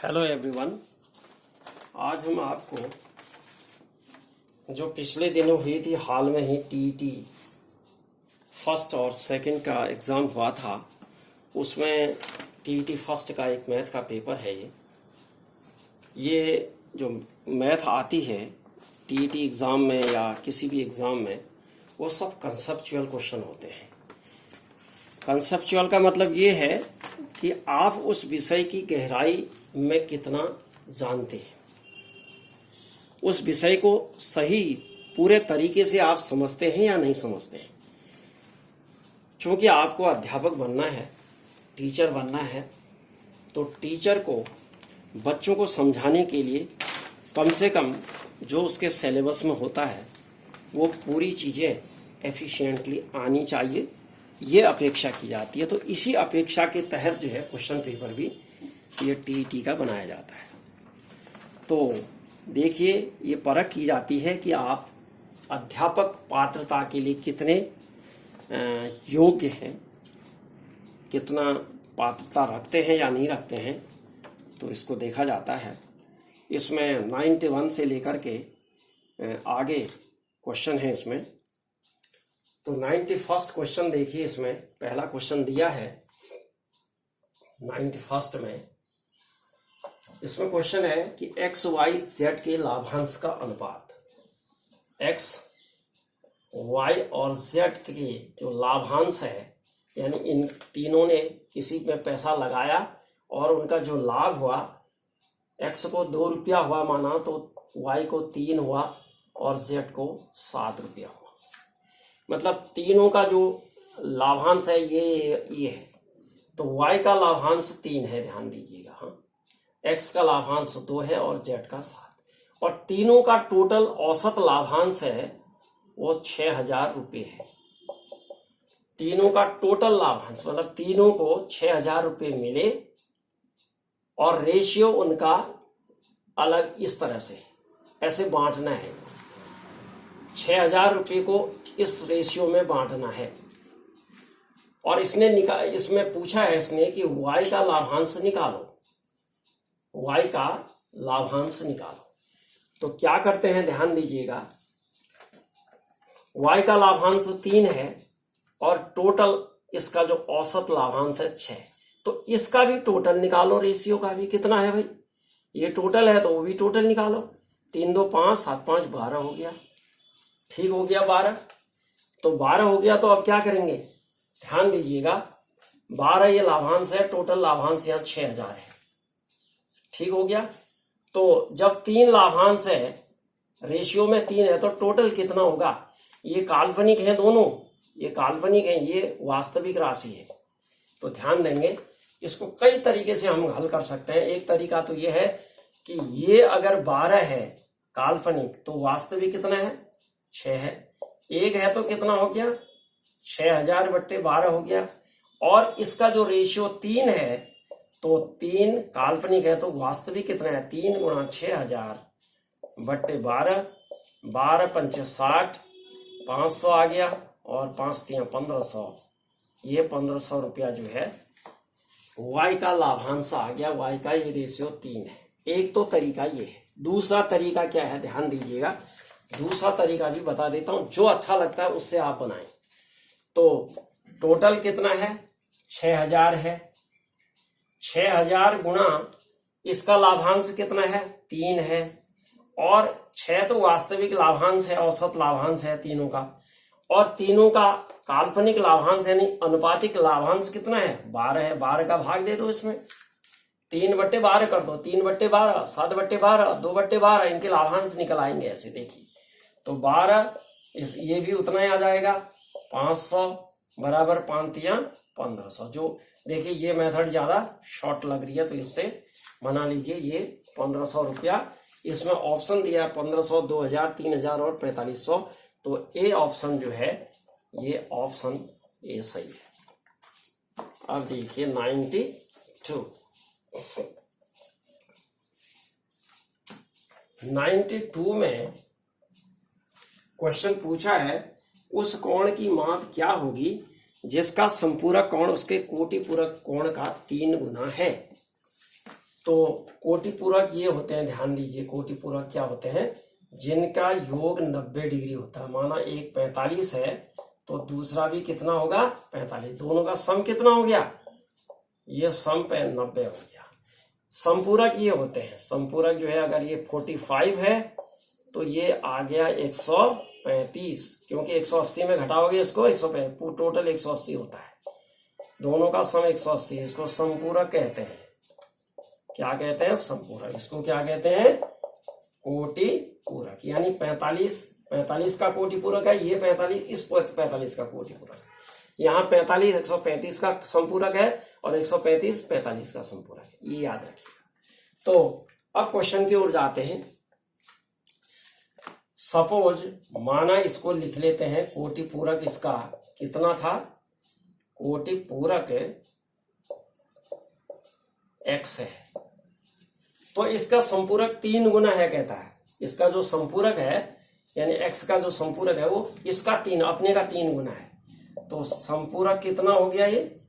Hello everyone. आज हम आपको जो पिछले दिनों हुई थी हाल में ही टीईटी फर्स्ट और सेकंड का एग्ज़ाम हुआ था, उसमें टीईटी फर्स्ट का एक मैथ का पेपर है। ये जो मैथ आती है टीईटी एग्ज़ाम में या किसी भी एग्ज़ाम में, वो सब कंसेप्चुअल क्वेश्चन होते हैं। कंसेप्चुअल का मतलब ये है कि आप उस विषय की गहराई में कितना जानते हैं, उस विषय को सही पूरे तरीके से आप समझते हैं या नहीं समझते हैं। क्योंकि आपको अध्यापक बनना है, टीचर बनना है, तो टीचर को बच्चों को समझाने के लिए कम से कम जो उसके सिलेबस में होता है वो पूरी चीज़ें एफिशिएंटली आनी चाहिए, ये अपेक्षा की जाती है। तो इसी अपेक्षा के तहत जो है क्वेश्चन पेपर भी ये टीईटी का बनाया जाता है। तो देखिए, ये परख की जाती है कि आप अध्यापक पात्रता के लिए कितने योग्य हैं, कितना पात्रता रखते हैं या नहीं रखते हैं, तो इसको देखा जाता है। इसमें 91 से लेकर के आगे क्वेश्चन है इसमें। तो 91st क्वेश्चन देखिए, इसमें पहला क्वेश्चन दिया है 91st में। इसमें क्वेश्चन है कि एक्स वाई जेड के लाभांश का अनुपात, एक्स वाई और जेड के जो लाभांश है, यानी इन तीनों ने किसी में पैसा लगाया और उनका जो लाभ हुआ, एक्स को 2 रुपया हुआ माना, तो वाई को 3 हुआ और जेड को 7 रुपया हुआ। मतलब तीनों का जो लाभांश है ये है। तो वाई का लाभांश 3 है, ध्यान दीजिएगा। हाँ, एक्स का लाभांश 2 है और जेड का 7, और तीनों का टोटल औसत लाभांश है वो 6000 रुपये है। तीनों का टोटल लाभांश मतलब तीनों को 6000 रुपये मिले और रेशियो उनका अलग इस तरह से ऐसे बांटना है। 6000 रुपये को इस रेशियो में बांटना है। और इसमें पूछा है इसने कि वाई का लाभांश निकालो, वाई का लाभांश निकालो। तो क्या करते हैं, ध्यान दीजिएगा। वाई का लाभांश 3 है और टोटल इसका जो औसत लाभांश है 6, तो इसका भी टोटल निकालो। रेशियो का भी कितना है भाई, ये टोटल है तो वो भी टोटल निकालो। 3 2 5 7 5 12 हो गया। ठीक हो गया 12। तो 12 हो गया, तो अब क्या करेंगे, ध्यान दीजिएगा। 12 ये लाभांश है, टोटल लाभांश यहाँ 6000 है। ठीक हो गया। तो जब 3 लाभांश है, रेशियो में 3 है, तो टोटल कितना होगा। ये काल्पनिक है दोनों, ये काल्पनिक है, ये वास्तविक राशि है। तो ध्यान देंगे, इसको कई तरीके से हम हल कर सकते हैं। एक तरीका तो ये है कि ये अगर 12 है काल्पनिक, तो वास्तविक कितना है, 6 है। 1 है तो कितना हो गया, 6000 बट्टे 12 हो गया। और इसका जो रेशियो 3 है, तो 3 काल्पनिक है तो वास्तविक कितना है, 3 गुणा 6000 बट्टे 12, 12 पंचे 60, 500 आ गया, और 5 3 1500। ये 1500 रुपया जो है वाई का लाभांश आ गया। वाई का ये रेशियो 3 है। एक तो तरीका ये है। दूसरा तरीका क्या है, ध्यान दीजिएगा। दूसरा तरीका भी बता देता हूं, जो अच्छा लगता है उससे आप बनाएं। तो टोटल कितना है, 6000 है। 6000 गुणा इसका लाभांश कितना है, 3 है, और 6 तो वास्तविक लाभांश है, औसत लाभांश है तीनों का, और तीनों का काल्पनिक लाभांश यानी अनुपातिक लाभांश कितना है, 12 है। 12 का भाग दे दो इसमें, 3 बट्टे 12 कर दो, 3 बट्टे 12, 7 बट्टे 12, 2 बट्टे 12, इनके लाभांश निकल आएंगे ऐसे। देखिए, तो 12 ये भी उतना ही आ जाएगा, 500 बराबर 5 3 1500। जो देखिए, ये मेथड ज्यादा शॉर्ट लग रही है, तो इससे बना लीजिए। ये 1500 रुपया, इसमें ऑप्शन दिया है 1500, 2000, 3000 और 4500। तो ए ऑप्शन जो है, ये ऑप्शन ए सही है। अब देखिए 92 में क्वेश्चन पूछा है, उस कोण की माप क्या होगी जिसका संपूरक कोण उसके कोटि पूरक कोण का 3 गुना है। तो कोटि पूरक ये होते हैं, ध्यान दीजिए, कोटि पूरक क्या होते हैं, जिनका योग 90 डिग्री होता है। माना एक 45 है तो दूसरा भी कितना होगा 45, दोनों का सम कितना हो गया, ये सम 90 हो गया। समपूरक ये होते हैं, समपूरक जो है अगर ये 45 है तो ये आ गया 135, क्योंकि 180 में घटाओगे इसको 135, टोटल 180 होता है, दोनों का सम 180, इसको समपूरक कहते हैं। क्या कहते हैं, समपूरक। इसको क्या कहते हैं, कोटि पूरक। यानी 45 का कोटि पूरक है, ये 45 इस 45 का कोटि पूरक है। यहाँ 45 135 का समपूरक है और 135 45 का समपूरक है, ये याद रखिएगा। तो अब क्वेश्चन की ओर जाते हैं। सपोज माना इसको लिख लेते हैं, कोटि पूरक इसका कितना था, कोटि पूरक x है, तो इसका संपूरक 3 गुना है कहता है। इसका जो संपूरक है यानी x का जो संपूरक है वो इसका 3, अपने का 3 गुना है। तो संपूरक कितना हो गया, ये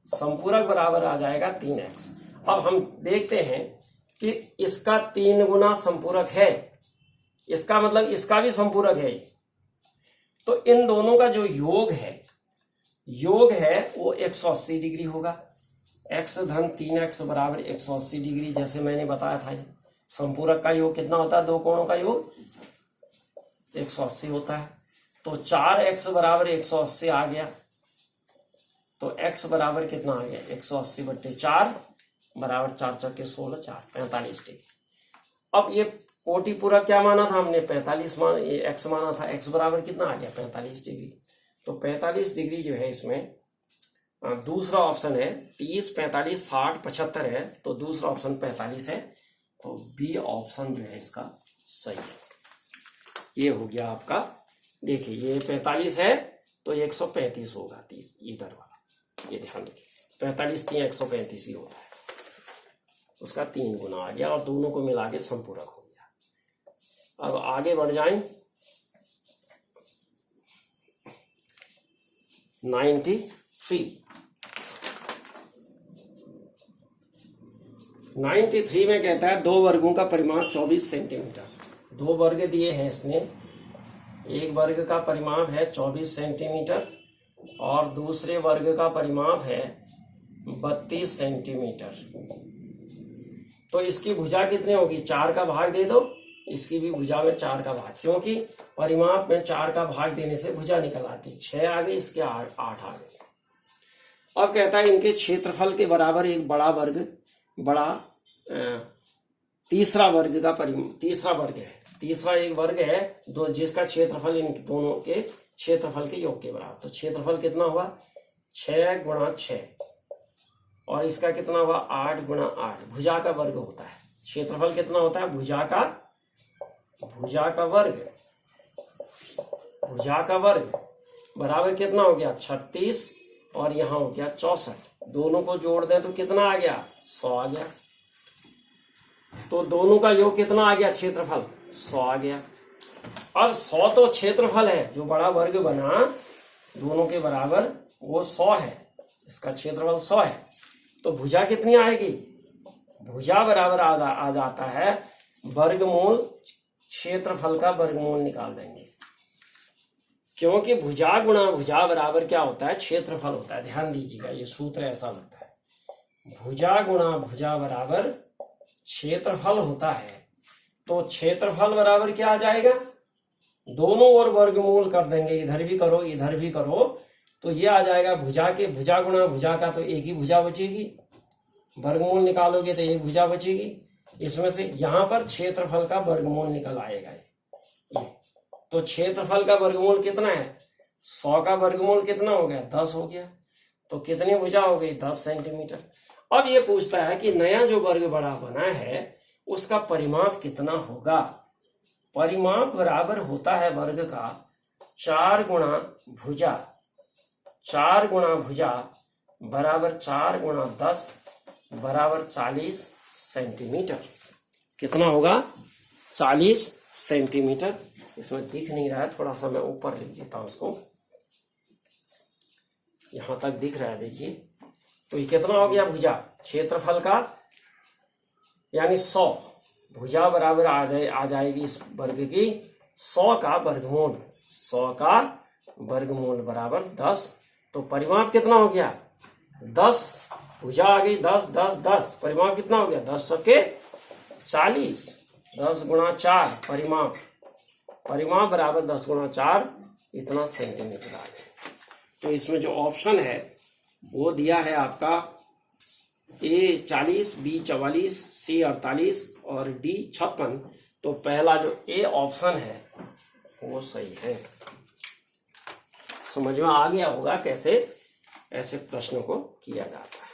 संपूरक बराबर आ जाएगा 3x। अब हम देखते हैं कि इसका 3 गुना संपूरक है, इसका मतलब इसका भी संपूरक है। तो इन दोनों का जो योग है वो 180 डिग्री होगा। x धन 3x बराबर 180 डिग्री, जैसे मैंने बताया था। संपूरक का योग कितना होता है, दो कोणों का योग 180 होता है। तो 4x बराबर 180 आ गया। तो x बराबर कितना आ गया, 180 बट्टे 4 बराबर 4 चौके 16, 4 45 डिग्री। अब ये कोटि पूरक क्या माना था हमने, 45 x माना था, x बराबर कितना आ गया 45 डिग्री। तो 45 डिग्री जो है इसमें दूसरा ऑप्शन है, 30 45 60 75 है, तो दूसरा ऑप्शन 45 है। तो बी ऑप्शन जो है इसका सही है। ये हो गया आपका, देखिए ये 45 है तो 135 होगा, 30 इधर वाला, ये ध्यान रखिए, 45 3 135 ही होता है, उसका 3 गुना आ गया और दोनों को मिला के संपूरक हो गया। अब आगे बढ़ जाएं। 93 में कहता है दो वर्गों का परिमाप 24 सेंटीमीटर। दो वर्ग दिए हैं इसमें, एक वर्ग का परिमाप है 24 सेंटीमीटर और दूसरे वर्ग का परिमाप है 32 सेंटीमीटर। तो इसकी भुजा कितनी होगी, 4 का भाग दे दो, इसकी भी भुजा में 4 का भाग, क्योंकि परिमाप में 4 का भाग देने से भुजा निकल आती। 6 आ गई, इसके 8 आ गए। अब कहता है इनके क्षेत्रफल के बराबर एक बड़ा वर्ग, तीसरा वर्ग है, तीसरा एक वर्ग है दो, जिसका क्षेत्रफल इन दोनों के क्षेत्रफल के योग के बराबर। तो क्षेत्रफल कितना हुआ, 6 गुणा 6 और इसका कितना हुआ 8 गुणा 8, भुजा का वर्ग होता है। क्षेत्रफल कितना होता है, भुजा का वर्ग बराबर कितना हो गया 36 और यहाँ हो गया 64। दोनों को जोड़ दें तो कितना आ गया 100 आ गया। तो दोनों का योग कितना आ गया, क्षेत्रफल 100 आ गया। अब 100 तो क्षेत्रफल है, जो बड़ा वर्ग बना दोनों के बराबर वो 100 है, इसका क्षेत्रफल 100 है। तो भुजा कितनी आएगी, भुजा बराबर आ जाता है वर्गमूल, क्षेत्रफल का वर्गमूल निकाल देंगे, क्योंकि भुजा गुणा भुजा बराबर क्या होता है, क्षेत्रफल होता है। ध्यान दीजिएगा, ये सूत्र ऐसा लगता है, भुजा गुणा भुजा बराबर क्षेत्रफल होता है। तो क्षेत्रफल बराबर क्या आ जाएगा, दोनों ओर वर्गमूल कर देंगे, इधर भी करो इधर भी करो, तो ये आ जाएगा भुजा गुणा भुजा का, तो एक ही भुजा बचेगी, वर्गमूल निकालोगे तो एक भुजा बचेगी, इसमें से यहां पर क्षेत्रफल का वर्गमूल निकल आएगा ये। तो क्षेत्रफल का वर्गमूल कितना है, 100 का वर्गमूल कितना हो गया 10 हो गया। तो कितनी भुजा हो गई 10 सेंटीमीटर। अब ये पूछता है कि नया जो वर्ग बड़ा बना है उसका परिमाप कितना होगा। परिमाप बराबर होता है वर्ग का 4 गुणा भुजा, 4 गुणा भुजा बराबर 4 गुणा 10 बराबर 40 सेंटीमीटर। कितना होगा 40 सेंटीमीटर। इसमें दिख नहीं रहा है, थोड़ा सा मैं ऊपर लिख देता हूं उसको, यहां तक दिख रहा है देखिए। तो ये कितना हो गया भुजा, क्षेत्रफल का यानी 100 भुजा बराबर आ जाएगी इस वर्ग की 100 का वर्गमूल, 100 का वर्गमूल बराबर 10। तो परिमाप कितना हो गया 10, भुजा आ गई 10 10 10, परिमाप कितना हो गया 10 के 40, 10 गुणा 4 परिमाप बराबर 10 गुणा 4 इतना सेंटीमीटर आ गया। तो इसमें जो ऑप्शन है वो दिया है आपका ए 40, बी 44, सी 48 और डी 56। तो पहला जो ए ऑप्शन है वो सही है। समझ में आ गया होगा कैसे ऐसे प्रश्नों को किया जाता है।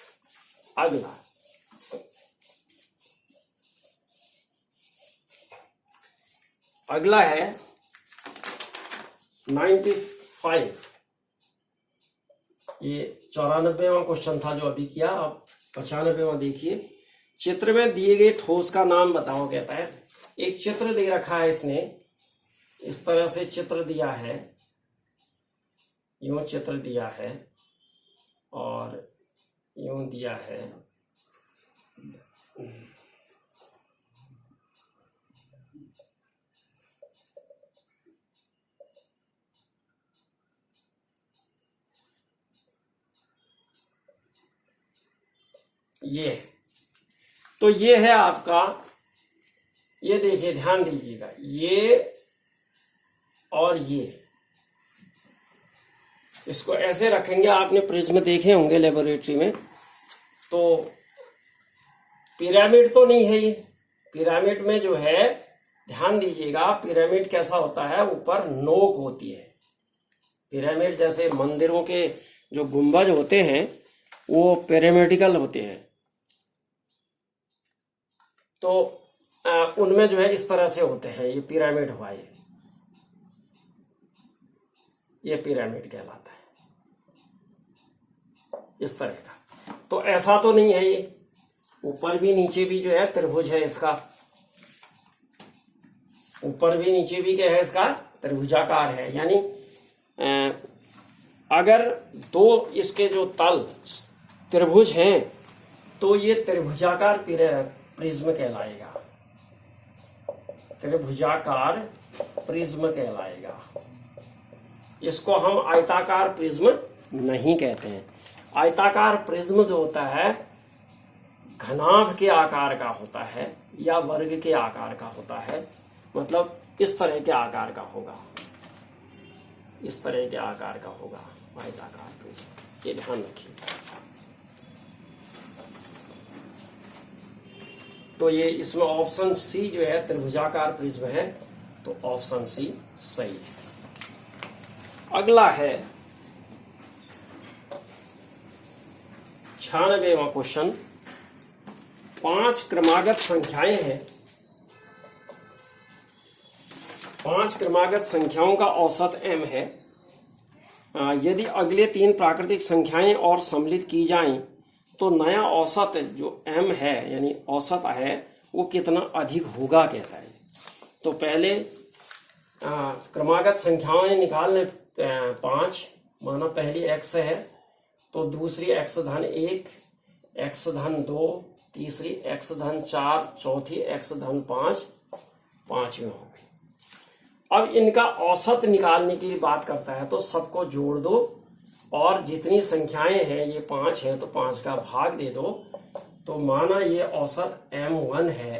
अगला है 95। ये 94वां क्वेश्चन था जो अभी किया। अब 95वां देखिए। चित्र में दिए गए ठोस का नाम बताओ कहता है। एक चित्र दे रखा है, इसने इस तरह से चित्र दिया है, यूं चित्र दिया है और यूं दिया है। ये तो ये है आपका, ये देखिए ध्यान दीजिएगा, ये और ये इसको ऐसे रखेंगे। आपने प्रिज्म देखे होंगे लेबोरेटरी में। तो पिरामिड तो नहीं है ये। पिरामिड में जो है ध्यान दीजिएगा, पिरामिड कैसा होता है, ऊपर नोक होती है। पिरामिड जैसे मंदिरों के जो गुंबज होते हैं वो पिरामिडिकल होते हैं। तो उनमें जो है इस तरह से होते हैं। ये पिरामिड हुआ, ये पिरामिड कहलाता है इस तरह का। तो ऐसा तो नहीं है, ये ऊपर भी नीचे भी जो है त्रिभुज है इसका, ऊपर भी नीचे भी क्या है इसका, त्रिभुजाकार है। यानी अगर दो इसके जो तल त्रिभुज हैं तो ये त्रिभुजाकार प्रिज्म कहलाएगा, त्रिभुजाकार प्रिज्म कहलाएगा। इसको हम आयताकार प्रिज्म नहीं कहते हैं। आयताकार प्रिज्म जो होता है घनाभ के आकार का होता है या वर्ग के आकार का होता है, मतलब इस तरह के आकार का होगा, इस तरह के आकार का होगा आयताकार प्रिज्म। ये ध्यान रखिए। तो ये इसमें ऑप्शन सी जो है त्रिभुजाकार प्रिज्म है, तो ऑप्शन सी सही है। अगला है 96वां क्वेश्चन। 5 क्रमागत संख्याएं हैं। 5 क्रमागत संख्याओं का औसत m है। यदि अगले 3 प्राकृतिक संख्याएं और सम्मिलित की जाएं तो नया औसत जो m है यानी औसत है वो कितना अधिक होगा कहता है। तो पहले क्रमागत संख्याएं निकालने 5, माना पहली x है तो दूसरी x धन 1, x धन 2, तीसरी x धन 4, चौथी x धन 5, पांचवी हो गई। अब इनका औसत निकालने की बात करता है तो सबको जोड़ दो और जितनी संख्याएं हैं ये 5 है तो 5 का भाग दे दो। तो माना ये औसत m1 है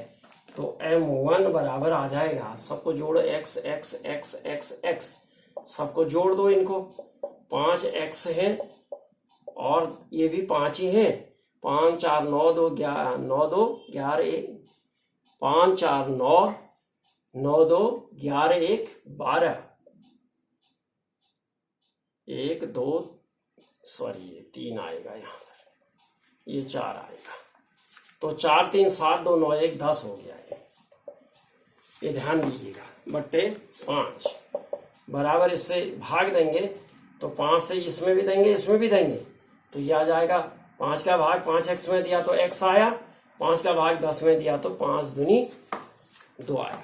तो m1 बराबर आ जाएगा, सबको जोड़ो x x x x x, सबको जोड़ दो इनको। 5x है और ये भी 5 ही है। 5 4 9 2 11 9 2 11 1, 5 4 9 9 2 11 1 12, 1 2 सॉरी ये 3 आएगा यहाँ पर, ये 4 आएगा। तो 4 3 7 2 9 1 10 हो गया है। ये ध्यान दीजिएगा, बट्टे 5 बराबर इससे भाग देंगे तो 5 से इसमें भी देंगे इसमें भी देंगे तो ये आ जाएगा। 5 का भाग 5x में दिया तो x आया, 5 का भाग 10 में दिया तो 5 दूनी 2 आया।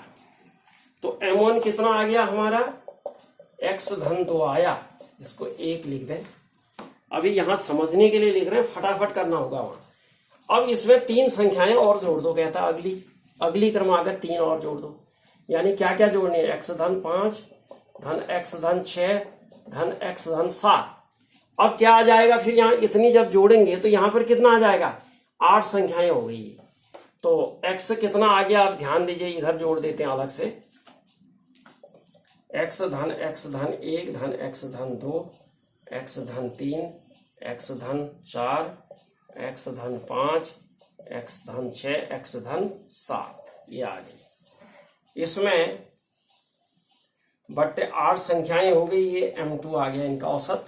तो m1 कितना आ गया हमारा, x धन 2 आया। इसको 1 लिख दें। अभी यहां समझने के लिए लिख रहे हैं, फटाफट करना होगा वहां। अब इसमें 3 संख्याएं और जोड़ दो, कहता है अगली क्रमागत 3 और जोड़ दो। यानी क्या क्या जोड़ने हैं, x धन 5 धन x धन 6 धन x धन 7। अब क्या आ जाएगा फिर यहाँ इतनी जब जोड़ेंगे तो यहाँ पर कितना आ जाएगा, 8 संख्याएं हो गई। तो x कितना आ गया, आप ध्यान दीजिए, इधर जोड़ देते हैं अलग से। x धन 1 धन x धन 2 x धन 3 x धन 4 x धन 5 x धन 6 x धन 7, ये आ गई। इसमें बट्टे 8 संख्याएं हो गई, ये m2 आ गया इनका औसत।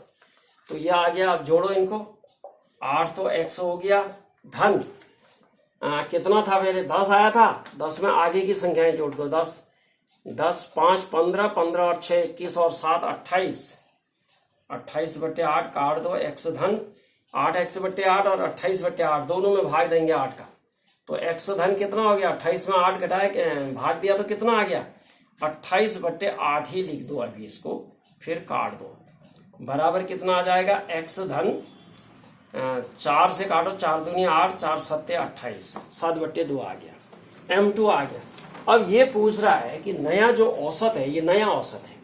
तो ये आ गया, अब जोड़ो इनको, 8 तो x हो गया धन कितना था पहले, 10 आया था, 10 में आगे की संख्याएं जोड़ दो, 10 10 5 15 15 और 6 21 और 7 28, 28 बट्टे 8 काट दो, x धन 8x बट्टे 8 और 28 बट्टे 8 दोनों में भाग देंगे 8 का। तो x धन कितना हो गया, 28 में 8 घटाए भाग दिया तो कितना आ गया, 28 बट्टे 8 ही लिख दो अभी इसको, फिर काट दो, बराबर कितना आ जाएगा, x धन 4 से काटो, 4 दूनी 8 4 सत्ते 28, 7 बट्टे 2 आ गया, m2 आ गया। अब ये पूछ रहा है कि नया जो औसत है, ये नया औसत है,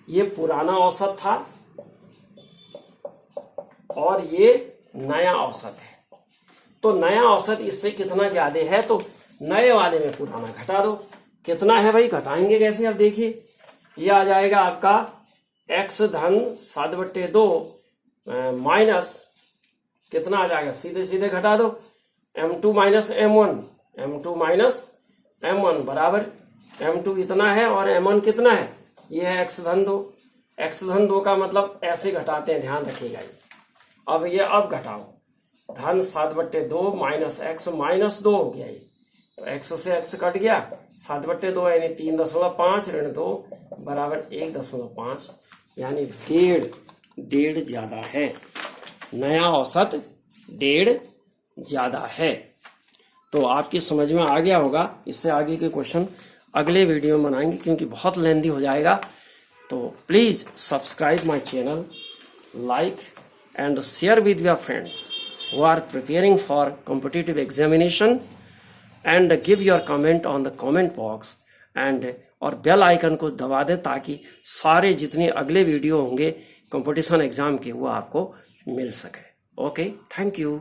ये पुराना औसत था और ये नया औसत है। तो नया औसत इससे कितना ज्यादा है, तो नए वाले में पुराना घटा दो। कितना है भाई, घटाएंगे कैसे, अब देखिए, ये आ जाएगा आपका x धन 7 बट्टे 2 माइनस कितना आ जाएगा, सीधे सीधे घटा दो, m2 माइनस m1 बराबर m2 इतना है और m1 कितना है, ये है x धन 2। x धन 2 का मतलब ऐसे घटाते हैं, ध्यान रखिएगा। अब ये अब घटाओ, धन 7 बट्टे 2 माइनस x माइनस 2 हो गया, ये तो x से x कट गया, 7 बट्टे 2 यानी 3.5 ऋण 2 बराबर 1.5, यानी डेढ़ ज्यादा है, नया औसत 1.5 ज्यादा है। तो आपकी समझ में आ गया होगा। इससे आगे के क्वेश्चन अगले वीडियो में बनाएंगे क्योंकि बहुत लेंदी हो जाएगा। तो please subscribe my channel, like and share with your friends who are preparing for competitive examinations, and give your comment on the comment box, and और बेल आइकन को दबा दें ताकि सारे जितने अगले वीडियो होंगे कंपटीशन एग्जाम के वो आपको मिल सके। Okay, thank you.